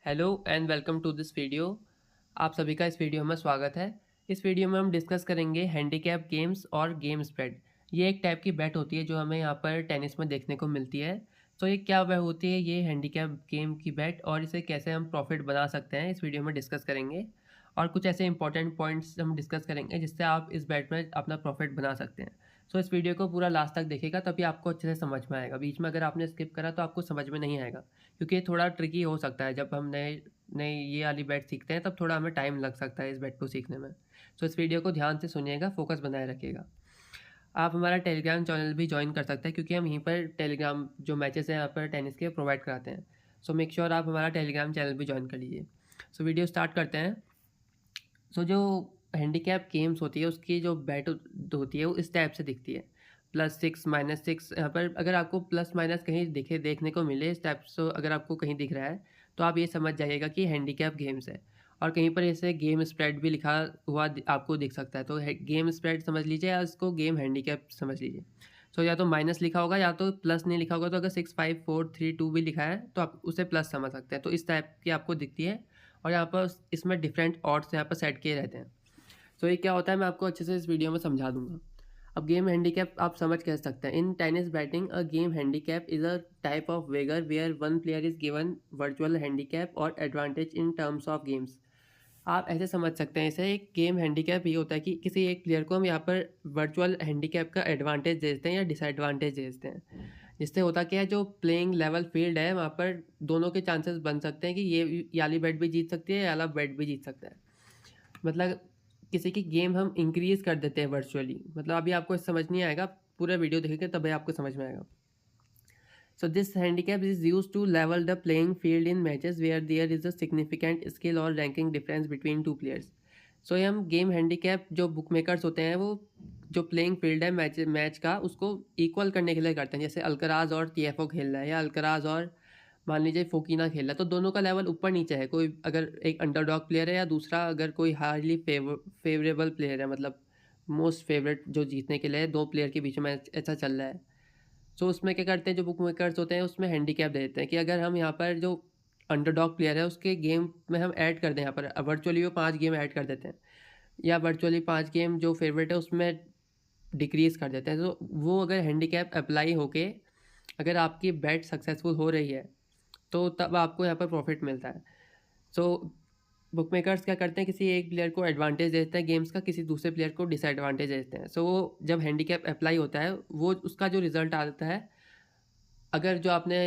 Hello and welcome to this video. आप सभी का इस वीडियो में स्वागत है। इस वीडियो में हम डिस्कस करेंगे हैंडीकैप गेम्स और गेम स्प्रेड। ये एक टाइप की बेट होती है जो हमें यहाँ पर टेनिस में देखने को मिलती है। तो ये क्या वह होती है, ये हैंडीकैप गेम की बेट, और इसे कैसे हम प्रॉफिट बना सकते हैं इस वीडियो में डिस्कस करेंगे। और कुछ ऐसे इंपॉर्टेंट पॉइंट्स हम डिस्कस करेंगे जिससे आप इस बेट में अपना प्रॉफिट बना सकते हैं। सो इस वीडियो को पूरा लास्ट तक देखिएगा तभी आपको अच्छे से समझ में आएगा। बीच में अगर आपने स्किप करा तो आपको समझ में नहीं आएगा, क्योंकि ये थोड़ा ट्रिकी हो सकता है। जब हम नए नए ये वाली बैट सीखते हैं तब थोड़ा हमें टाइम लग सकता है इस बैट को सीखने में। तो इस वीडियो को ध्यान से सुनिएगा, फोकस बनाए रखिएगा। आप हमारा टेलीग्राम चैनल भी ज्वाइन कर सकते हैं, क्योंकि हम यहीं पर टेलीग्राम जो मैचेस हैं यहाँ पर टेनिस के प्रोवाइड कराते हैं। सो मेक श्योर आप हमारा टेलीग्राम चैनल भी ज्वाइन कर लीजिए। सो वीडियो स्टार्ट करते हैं। सो जो हैंडीकैप गेम्स होती है उसकी जो बैट होती है वो इस टाइप से दिखती है, +6 -6। यहाँ पर अगर आपको प्लस माइनस कहीं देखने को मिले इस टाइप से, अगर आपको कहीं दिख रहा है तो आप ये समझ जाइएगा कि हैंडीकैप गेम्स है। और कहीं पर ऐसे गेम स्प्रेड भी लिखा हुआ आपको दिख सकता है, तो गेम स्प्रेड समझ लीजिए या इसको गेम हैंडीकैप समझ लीजिए। सो या तो माइनस लिखा होगा या तो प्लस नहीं लिखा होगा। तो अगर 6 5 4 3 2 भी लिखा है तो आप उसे प्लस समझ सकते हैं। तो इस टाइप की आपको दिखती है, और यहाँ पर इसमें डिफरेंट ऑड्स यहाँ पर सेट किए रहते हैं। तो ये क्या होता है मैं आपको अच्छे से इस वीडियो में समझा दूंगा। अब गेम हैंडीकैप आप समझ कह सकते हैं। In tennis betting a game handicap is a type of wager where one player is given virtual handicap or advantage in terms of games. आप ऐसे समझ सकते हैं इसे, एक गेम हैंडीकैप ये होता है कि किसी एक प्लेयर को हम यहाँ पर वर्चुअल हैंडीकैप का एडवांटेज देते हैं या डिसएडवांटेज देते हैं। जिससे होता क्या है, जो प्लेइंग लेवल फील्ड है वहाँ पर दोनों के चांसेस बन सकते हैं कि ये वाली बैट भी जीत सकती है, ये वाला बैट भी जीत सकता है। मतलब किसी की गेम हम इंक्रीज कर देते हैं वर्चुअली। मतलब अभी आपको समझ नहीं आएगा, पूरा वीडियो देखेंगे तभी आपको समझ में आएगा। So this handicap is used to level the playing field in matches where there is a significant skill or ranking difference between two players. So ये हम गेम हैंडीकैप जो बुक मेकर्स होते हैं वो जो प्लेइंग फील्ड है match का उसको इक्वल करने के लिए करते हैं। जैसे अल्कराज और टीएफओ खेल रहा है, या अल्कराज और मान लीजिए फोकीना खेल रहा है, तो दोनों का लेवल ऊपर नीचे है। कोई अगर एक अंडरडॉग प्लेयर है या दूसरा अगर कोई हाईली फेवरेबल प्लेयर है, मतलब मोस्ट फेवरेट जो जीतने के लिए दो प्लेयर के बीच में ऐसा चल रहा है। सो उसमें क्या करते हैं जो बुक मेकर्स होते हैं उसमें हैंडीकैप दे देते हैं कि अगर हम यहाँ पर जो अंडरडॉग प्लेयर है उसके गेम में हम ऐड कर दें, यहाँ पर वर्चुअली वो 5 गेम ऐड कर देते हैं, या वर्चुअली 5 गेम जो फेवरेट है उसमें डिक्रीज़ कर देते हैं। तो वो अगर हैंडीकैप अप्लाई होके अगर आपकी बैट सक्सेसफुल हो रही है तो तब आपको यहाँ पर प्रॉफिट मिलता है। सो बुक मेकर्स क्या करते हैं, किसी एक प्लेयर को एडवांटेज देते हैं गेम्स का, किसी दूसरे प्लेयर को डिसएडवांटेज देते हैं। सो वो जब हैंडीकैप अप्लाई होता है वो उसका जो रिजल्ट आता है, अगर जो आपने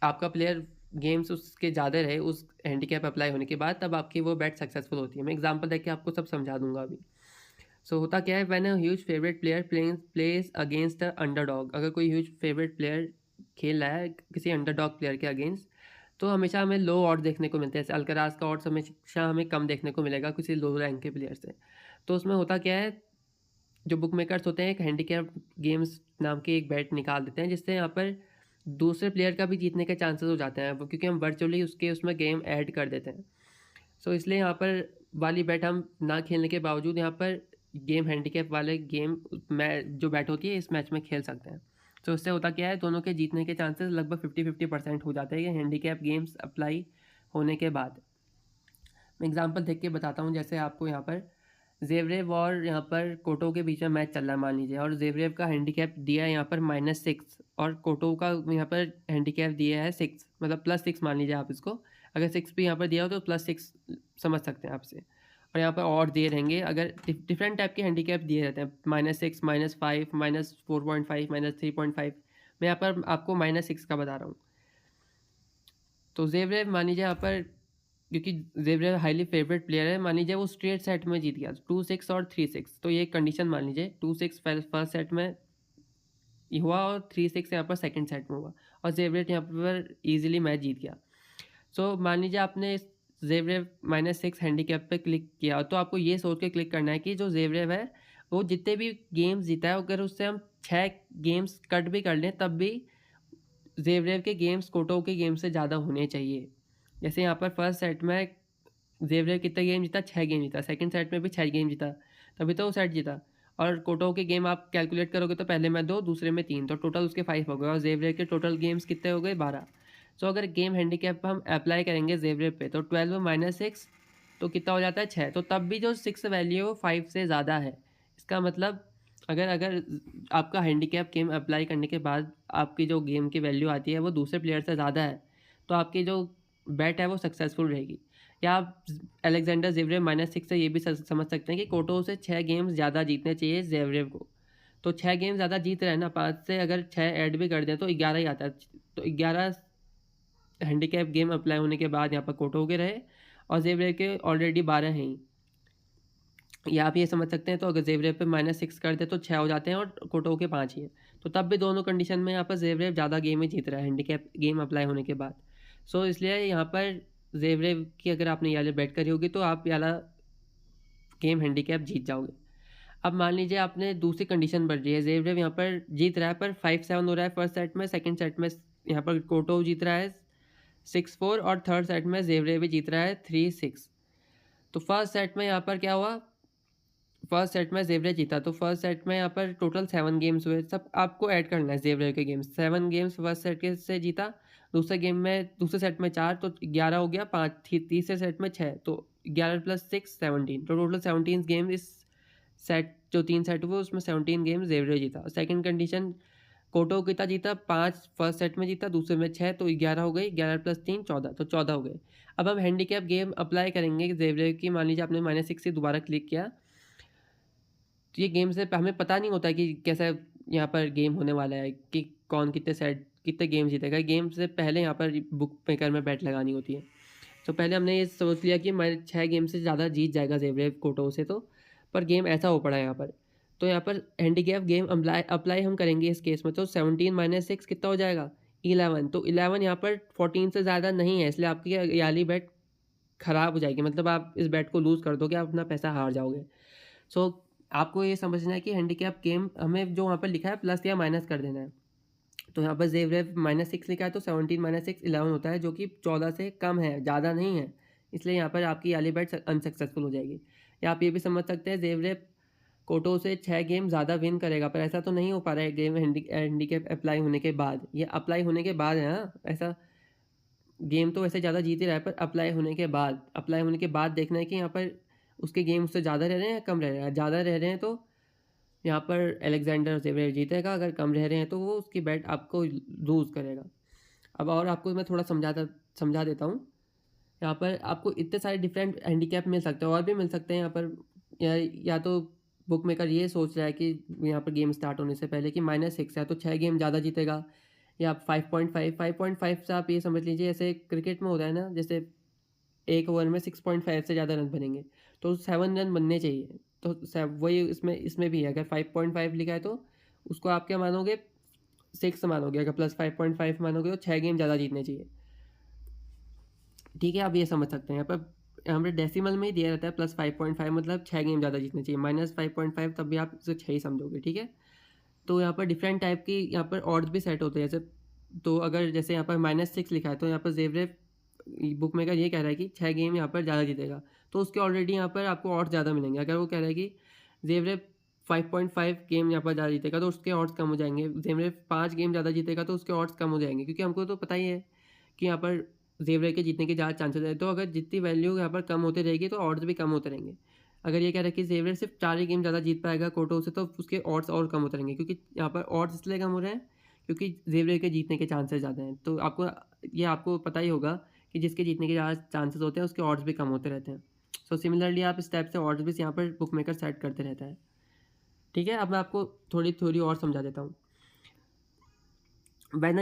आपका प्लेयर गेम्स उसके ज़्यादा रहे उस हैंडीकैप अप्लाई होने के बाद, तब आपकी वो बैट सक्सेसफुल होती है। मैं एग्जांपल देके आपको सब समझा दूंगा अभी। सो होता क्या है, when a huge favourite player place against a underdog. अगर कोई ह्यूज फेवरेट प्लेयर खेल रहा है किसी अंडरडॉग प्लेयर के अगेंस्ट, तो हमेशा हमें लो ऑड देखने को मिलते हैं। जैसे अल्कराज का ऑड्स हमेशा हमें कम देखने को मिलेगा किसी लो रैंक के प्लेयर से। तो उसमें होता क्या है, जो बुक मेकर्स होते हैं एक हैंडीकैप गेम्स नाम की एक बैट निकाल देते हैं, जिससे यहाँ पर दूसरे प्लेयर का भी जीतने के चांसेस हो जाते हैं वो, क्योंकि हम वर्चुअली उसके उसमें गेम ऐड कर देते हैं। सो इसलिए यहाँ पर वाली बैट हम ना खेलने के बावजूद यहाँ पर गेम हैंडीकैप वाले गेम जो बैट होती है इस मैच में खेल सकते हैं। तो इससे होता क्या है, दोनों के जीतने के चांसेस लगभग 50-50% हो जाते हैं ये हैंडीकैप गेम्स अप्लाई होने के बाद। मैं एग्जांपल देख के बताता हूँ। जैसे आपको यहाँ पर जेवरेव और यहाँ पर कोटो के बीच में मैच चल रहा है मान लीजिए, और जेवरेव का हैंडीकैप दिया है यहाँ पर -6 और कोटो का यहाँ पर हैंडीकैप दिया है 6, मतलब +6 मान लीजिए आप इसको। अगर 6 भी यहाँ पर दिया हो तो +6 समझ सकते हैं आपसे। और यहाँ पर और दिए रहेंगे, अगर डिफरेंट टाइप के हैंडीकैप दिए रहते हैं, -6 -5 -4.5 -3.5। मैं यहाँ पर आपको -6 का बता रहा हूँ। तो जेवरेव मान लीजिए यहाँ पर, क्योंकि जेवरेव हाईली फेवरेट प्लेयर है, मान लीजिए वो स्ट्रेट सेट में जीत गया 2-6 और 3-6। तो ये कंडीशन मान लीजिए 2-6 फर्स्ट सेट में हुआ और 3-6 यहाँ पर सेकंड सेट में हुआ, और जेवरेव यहाँ पर इजीली मैच जीत गया। सो मान लीजिए आपने जेवरेव -6 हैंडीकैप पे क्लिक किया, तो आपको ये सोच के क्लिक करना है कि जो जेवरेव है वो जितने भी गेम्स जीता है, अगर उससे हम 6 गेम्स कट भी कर लें तब भी जेवरेव के गेम्स कोटो के गेम से ज़्यादा होने चाहिए। जैसे यहाँ पर फर्स्ट सेट में जेवरेव कितना गेम जीता, 6 गेम जीता, सेकंड सेट में भी 6 गेम जीता, तभी तो वो सेट जीता। और कोटो के गेम आप कैलकुलेट करोगे तो पहले में 2 दूसरे में 3, तो टोटल उसके 5 हो गए, और जेवरेव के टोटल गेम्स कितने हो गए 12। सो अगर गेम हैंडीकैप हम अप्लाई करेंगे ज़ेब्रे पे तो 12 माइनस 6 तो कितना हो जाता है 6। तो तब भी जो 6 वैल्यू है वो 5 से ज़्यादा है। इसका मतलब अगर अगर आपका हैंडीकैप गेम अप्लाई करने के बाद आपकी जो गेम की वैल्यू आती है वो दूसरे प्लेयर से ज़्यादा है, तो आपकी जो बेट है वो सक्सेसफुल रहेगी। या आप अलेक्जेंडर ज़ेवरेव -6 से ये भी समझ सकते हैं कि कोटो से 6 गेम्स ज़्यादा जीतने चाहिए ज़ेवरेव को। तो 6 गेम ज़्यादा जीत रहे हैं ना, 5 से अगर 6 ऐड भी कर दें तो 11 ही आता है। तो 11 हैंडीकैप गेम अप्लाई होने के बाद यहाँ पर कोटो के रहे और ज़ेवरेव के ऑलरेडी 12 हैं ही। या आप ये समझ सकते हैं, तो अगर ज़ेवरेव पे -6 कर दे तो 6 हो जाते हैं और कोटो के 5 ही हैं। तो तब भी दोनों कंडीशन में यहाँ पर ज़ेवरेव ज़्यादा गेम ही जीत रहा है हैंडीकैप गेम अप्लाई होने के बाद। सो इसलिए यहाँ पर ज़ेवरेव की अगर आपने ये वाली बेट करी होगी तो आप ये वाला गेम हैंडीकैप जीत जाओगे। अब मान लीजिए आपने दूसरी कंडीशन बढ़ रही है, ज़ेवरेव यहाँ पर जीत रहा है पर 5-7 हो रहा है फर्स्ट सेट में, सेकंड सेट में यहाँ पर कोटो जीत रहा है 6-4 और थर्ड सेट में ज़ेवरेव भी जीत रहा है 3-6। तो फर्स्ट सेट में यहाँ पर क्या हुआ, फर्स्ट सेट में ज़ेवरेव जीता, तो फर्स्ट सेट में यहाँ पर टोटल 7 गेम्स हुए। सब आपको ऐड करना है ज़ेवरेव के गेम्स, 7 गेम्स फर्स्ट सेट के से जीता, दूसरे सेट में 4 तो 11 हो गया, 5 तीसरे सेट में 6 तो 11 + 6 17, तो टोटल 17 गेम इस सेट जो 3 सेट हुए उसमें 17 गेम ज़ेवरेव जीता। सेकंड कंडीशन कोटो कितना जीता, 5 फर्स्ट सेट में जीता, दूसरे में 6 तो 11 हो गई, 11 + 3 14 तो 14 हो गए। अब हम हैंडीकैप गेम अप्लाई करेंगे ज़ेवरेव की, मान लीजिए आपने -6 से दोबारा क्लिक किया, तो ये गेम से हमें पता नहीं होता कि कैसा यहाँ पर गेम होने वाला है, कि कौन कितने गेम जीतेगा। गेम से पहले यहाँ पर बुक मेकर में बेट लगानी होती है। तो पहले हमने ये सोच लिया कि मैं 6 गेम से ज़्यादा जीत जाएगा ज़ेवरेव कोटो से, तो पर गेम ऐसा हो पड़ा है यहाँ पर। तो यहाँ पर हैंडीकैप गेम अप्लाई हम करेंगे इस केस में, तो 17 - 6 कितना हो जाएगा 11। तो 11 यहाँ पर 14 से ज़्यादा नहीं है, इसलिए आपकी ये वाली बेट ख़राब हो जाएगी, मतलब आप इस बेट को लूज़ कर दोगे, आप अपना पैसा हार जाओगे। सो आपको ये समझना है कि हैंडीकैप गेम हमें जो वहाँ पर लिखा है प्लस या माइनस कर देना है। तो यहाँ पर ज़ेवरेव -6 लिखा है तो 17 - 6 11 होता है, जो कि 14 से कम है, ज़्यादा नहीं है। इसलिए यहाँ पर आपकी वाली बेट अनसक्सेसफुल हो जाएगी। या आप ये भी समझ सकते हैं ज़ेवरेव कोटो से 6 गेम ज़्यादा विन करेगा, पर ऐसा तो नहीं हो पा रहा है गेम हैंडीकैप अप्लाई होने के बाद। ये अप्लाई होने के बाद है, हाँ, ऐसा गेम तो वैसे ज़्यादा जीत ही रहा है, पर अप्लाई होने के बाद देखना है कि यहाँ पर उसके गेम उससे ज़्यादा रह रहे हैं या कम रह रहे हैं। ज़्यादा रह रहे हैं तो यहाँ पर अलेक्जेंडर ज़ेवरेव जीतेगा, अगर कम रह रहे हैं तो वो उसकी बेट आपको लूज़ करेगा। अब और आपको मैं थोड़ा समझा देता हूँ। यहाँ पर आपको इतने सारे डिफरेंट हैंडीकैप मिल सकते हैं, और भी मिल सकते हैं यहाँ पर। या तो बुक मेकर ये सोच रहा है कि यहाँ पर गेम स्टार्ट होने से पहले कि -6 है तो 6 गेम ज़्यादा जीतेगा, या 5.5 से आप ये समझ लीजिए, जैसे क्रिकेट में होता है ना, जैसे एक ओवर में 6.5 से ज़्यादा रन बनेंगे, तो 7 रन बनने चाहिए। तो वही इसमें इसमें भी है, अगर 5.5 लिखा है तो उसको आप क्या मानोगे, 6 मानोगे। अगर प्लस 5.5 मानोगे तो 6 गेम ज़्यादा जीतने चाहिए। ठीक है, आप ये समझ सकते हैं। यहाँ पर डेसिमल में ही दिया रहता है +5.5, मतलब 6 गेम ज़्यादा जीतने चाहिए। -5.5 तब भी आप इसे 6 ही समझोगे, ठीक है। तो यहाँ पर डिफरेंट टाइप की यहाँ पर ऑड्स भी सेट होते हैं, जैसे तो अगर जैसे यहाँ पर -6 लिखा है तो यहाँ पर ज़ेवरेव बुक मेकर ये कह रहा है कि 6 गेम यहाँ पर ज़्यादा जीतेगा, तो उसके ऑलरेडी यहाँ पर आपको ऑड्स ज़्यादा मिलेंगे। अगर वो कह रहा है कि ज़ेवरेव 5.5 गेम यहाँ पर ज़्यादा जीतेगा तो उसके ऑड्स कम हो जाएंगे। ज़ेवरेव 5 गेम ज़्यादा जीतेगा तो उसके ऑड्स कम हो जाएंगे, क्योंकि हमको तो पता ही है कि यहाँ पर ज़ेवरेव के जीतने के ज़्यादा चांसेस है। तो अगर जितनी वैल्यू यहाँ पर कम होते रहेगी तो ऑड्स भी कम होते रहेंगे। अगर ये कह रहा है कि ज़ेवरेव सिर्फ 4 ही गेम ज़्यादा जीत पाएगा कोटो से, तो उसके ऑड्स और कम होते रहेंगे, क्योंकि यहाँ पर ऑड्स इसलिए कम हो रहे हैं क्योंकि ज़ेवरेव के जीतने के चांसेस ज़्यादा हैं। तो आपको पता ही होगा कि जिसके जीतने के ज़्यादा चांसेस होते हैं उसके ऑड्स भी कम होते रहते हैं। सो सिमिलरली आप इस टाइप से ऑड्स भी यहाँ पर बुक मेकर सेट करते रहता है। ठीक है, अब मैं आपको थोड़ी और समझा देता हूँ। When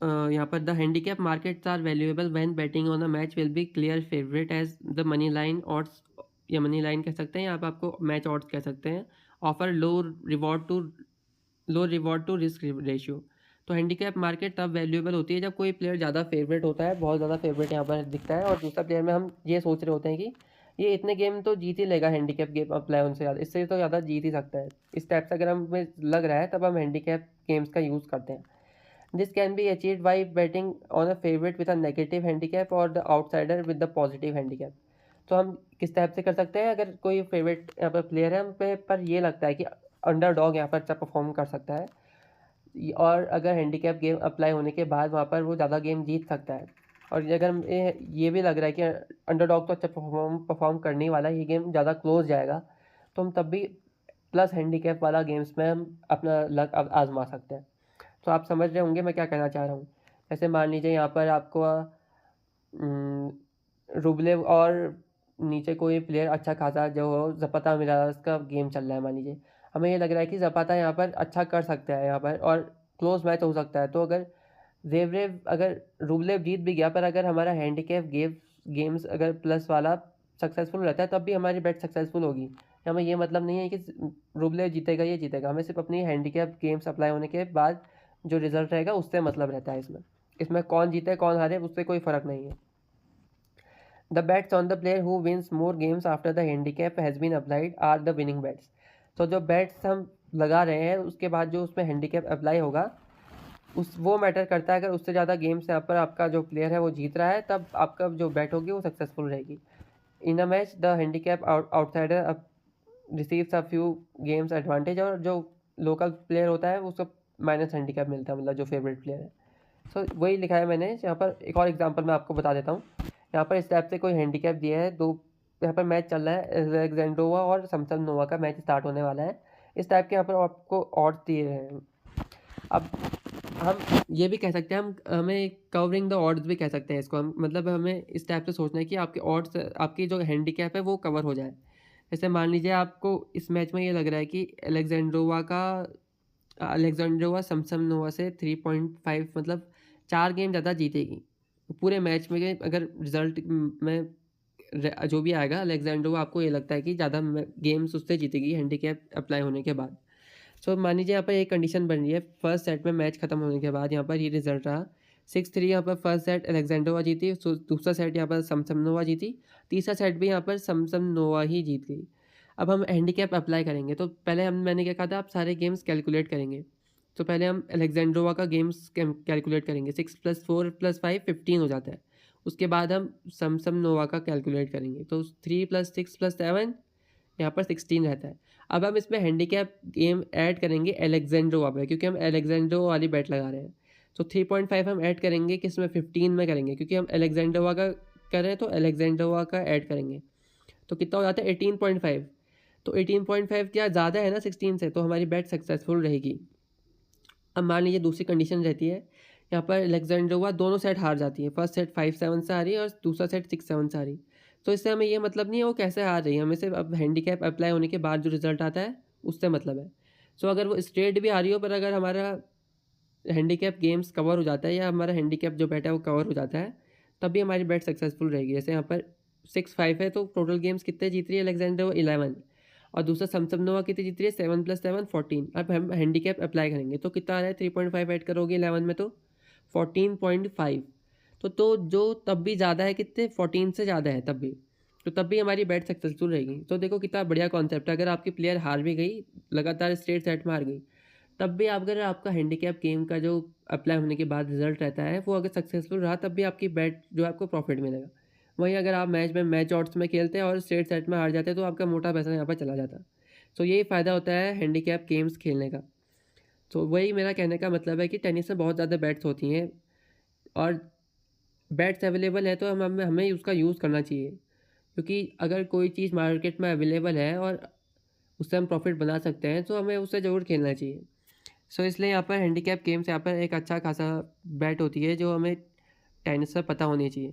यहाँ पर the handicap markets are valuable when betting on a match will be clear favourite as the money line odds, या मनी लाइन कह सकते हैं, या आप आपको मैच ऑड्स कह सकते हैं। Offer low reward to risk ratio. तो हैंडीकैप मार्केट तब वैल्यूएबल होती है जब कोई प्लेयर ज़्यादा फेवरेट होता है, बहुत ज़्यादा फेवरेट यहाँ पर दिखता है, और दूसरा प्लेयर में हम ये सोच रहे होते हैं कि ये इतने गेम तो जीत ही लेगा, हैंडीकैप गेम अप्लाई उनसे ज़्यादा, इससे तो ज़्यादा जीत ही सकता है। इस टाइप से अगर हमें लग रहा है तब हम हैंडीकैप गेम्स का यूज़ करते हैं। This can be achieved by betting on a favorite with a negative handicap or the outsider with the positive handicap. तो हम किस टाइप से कर सकते हैं, अगर कोई फेवरेट यहाँ पर प्लेयर है हम पे पर ये लगता है कि अंडरडॉग यहाँ पर अच्छा परफॉर्म कर सकता है, और अगर हैंडीकैप गेम अप्लाई होने के बाद वहाँ पर वो ज़्यादा गेम जीत सकता है। और अगर ये भी लग रहा है कि अंडरडॉग तो अच्छा परफॉर्म करने ही वाला है, ये गेम ज़्यादा क्लोज जाएगा, तो हम तब भी प्लस हैंडीकैप वाला गेम्स में हम अपना लक आजमा सकते हैं। तो आप समझ रहे होंगे मैं क्या कहना चाह रहा हूँ। जैसे मान लीजिए यहाँ पर आपको रुबलेव और नीचे कोई प्लेयर अच्छा खासा जो हो ज़पाता मिराज का गेम चल रहा है, मान लीजिए हमें ये लग रहा है कि ज़पाता यहाँ पर अच्छा कर सकता है यहाँ पर और क्लोज मैच हो सकता है। तो अगर जेवरेव अगर रुबलेव जीत भी गया, पर अगर हमारा हैंडीकैप गेम्स अगर प्लस वाला सक्सेसफुल रहता है, तब भी हमारी बेट सक्सेसफुल होगी। हमें ये मतलब नहीं है कि रुबलेव जीतेगा ये जीतेगा, हमें सिर्फ अपनी हैंडीकैप गेम्स अप्लाई होने के बाद जो रिजल्ट रहेगा उससे मतलब रहता है। इसमें कौन जीते कौन हारे उससे कोई फ़र्क नहीं है। The bets on the player who wins more games after the handicap has been applied are the winning bets. तो जो बेट्स हम लगा रहे हैं उसके बाद जो उसमें हैंडीकैप अप्लाई होगा उस वो मैटर करता है। अगर उससे ज़्यादा गेम्स यहाँ पर आपका जो प्लेयर है वो जीत रहा है, तब आपका जो बेट होगी वो सक्सेसफुल रहेगी। In a match the handicap outsider receives a few games advantage, और जो लोकल प्लेयर होता है उसको माइनस हैंडीकैप मिलता है, मतलब जो फेवरेट प्लेयर है। सो वही लिखा है मैंने यहाँ पर। एक और एग्जांपल मैं आपको बता देता हूँ। यहाँ पर इस टाइप से कोई हैंडीकैप दिया है, दो यहाँ पर मैच चल रहा है, अलेक्जेंड्रोवा और समसनोवा का मैच स्टार्ट होने वाला है। इस टाइप के यहाँ पर आपको ऑड्स दिए हैं। अब हम ये भी कह सकते हैं, हम हमें कवरिंग द ऑड्स भी कह सकते हैं इसको हम, मतलब हमें इस टाइप से सोचना है कि आपके ऑड्स, आपकी जो हैंडीकैप है वो कवर हो जाए। जैसे मान लीजिए आपको इस मैच में ये लग रहा है कि अलेक्जेंड्रोवा समसनोवा से 3.5 मतलब 4 गेम ज़्यादा जीतेगी पूरे मैच में। अगर रिजल्ट में जो भी आएगा अलेक्जेंड्रोवा, आपको ये लगता है कि ज़्यादा गेम्स उससे जीतेगी हैंडीकैप अप्लाई होने के बाद। सो मान लीजिए यहाँ पर एक कंडीशन बन रही है, फर्स्ट सेट में मैच खत्म होने के बाद यहाँ पर ये रिजल्ट रहा 6-3। यहाँ पर फर्स्ट सेट अलेक्जेंड्रोवा जीती, दूसरा सेट यहाँ पर समसनोवा जीती, तीसरा सेट भी यहाँ पर समसनोवा ही जीत गई। अब हम हैंडीकैप अप्लाई करेंगे, तो पहले मैंने क्या कहा था, आप सारे गेम्स कैलकुलेट करेंगे। तो पहले हम अलेक्जेंड्रोवा का गेम्स कैलकुलेट करेंगे, 6 + 4 + 5 15 हो जाता है। उसके बाद हम समसनोवा का कैलकुलेट करेंगे, तो 3 + 6 + 7 यहाँ पर 16 रहता है। अब हम इसमें हैंडीकैप गेम ऐड करेंगे अलेक्जेंड्रोवा पे, क्योंकि हम अलेक्जेंड्रोवा वाली बेट लगा रहे हैं। तो 3.5 हम ऐड करेंगे किसमें, 15 में करेंगे, क्योंकि हम अलेक्जेंड्रोवा का कर रहे हैं तो अलेक्जेंड्रोवा का ऐड करेंगे। तो कितना हो जाता है 18.5। तो 18.5 क्या ज़्यादा है ना 16 से, तो हमारी बेट सक्सेसफुल रहेगी। अब मान लीजिए दूसरी कंडीशन रहती है, यहाँ पर अलेक्जेंड्रोवा दोनों सेट हार जाती है, फर्स्ट सेट 5-7 से आ रही है और दूसरा सेट 6-7 से आ रही है। तो इससे हमें ये मतलब नहीं है वो कैसे हार रही है, हमें सिर्फ अब हैंडीकैप अप्लाई होने के बाद जो रिजल्ट आता है उससे मतलब है। सो अगर वो स्ट्रेट भी आ रही हो, पर अगर हमारा हैंडीकैप गेम्स कवर हो जाता है या हमारा हैंडीकैप जो बेट है वो कवर हो जाता है, तब भी हमारी बेट सक्सेसफुल रहेगी। जैसे यहाँ पर 6-5 है, तो टोटल गेम्स कितने जीत रही है अलेक्जेंड्रोवा 11, और दूसरा समसनोवा कितनी जीत रही है 7 + 7 14। अब हम हैंडीकैप अप्लाई करेंगे तो कितना आ रहा है, 3.5 ऐड करोगे 11 में तो 14.5। तो जो तब भी ज़्यादा है, कितने 14 से ज़्यादा है तब भी, तो तब भी हमारी बेट सक्सेसफुल रहेगी। तो देखो कितना बढ़िया कॉन्सेप्ट है। अगर आपकी प्लेयर हार भी गई, लगातार स्ट्रेट सेट में हार गई, तब भी अगर आपका हैंडीकैप गेम का जो अप्लाई होने के बाद रिजल्ट रहता है वो अगर सक्सेसफुल रहा, तब भी आपकी बेट जो है आपको प्रॉफिट मिलेगा। वहीं अगर आप मैच ऑड्स में खेलते हैं और स्ट्रेट सेट में हार जाते हैं, तो आपका मोटा पैसा यहाँ पर चला जाता है। तो यही फ़ायदा होता है हैंडीकैप गेम्स खेलने का। तो वही मेरा कहने का मतलब है कि टेनिस में बहुत ज़्यादा बैट्स होती हैं, और बैट्स अवेलेबल है तो हमें उसका यूज़ करना चाहिए। क्योंकि अगर कोई चीज़ मार्केट में अवेलेबल है और उससे हम प्रॉफिट बना सकते हैं, तो हमें उससे ज़रूर खेलना चाहिए। सो इसलिए यहाँ पर हैंडीकैप गेम्स यहाँ पर एक अच्छा खासा बैट होती है जो हमें टेनिस से पता होनी चाहिए।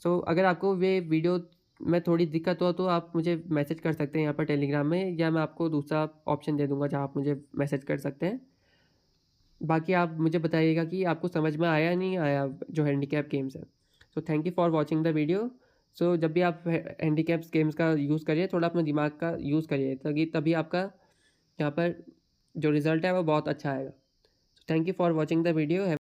सो अगर आपको ये वीडियो में थोड़ी दिक्कत हो तो आप मुझे मैसेज कर सकते हैं यहाँ पर टेलीग्राम में, या मैं आपको दूसरा ऑप्शन दे दूँगा जहाँ आप मुझे मैसेज कर सकते हैं। बाकी आप मुझे बताइएगा कि आपको समझ में आया नहीं आया जो हैंडीकैप गेम्स है। So thank you for watching the video. So जब भी आप हैंडीकैप्स गेम्स का यूज़ करिए, थोड़ा अपने दिमाग का यूज़ करिए, ताकि तभी आपका यहाँ पर जो रिज़ल्ट है वो बहुत अच्छा आएगा। Thank you for watching the video.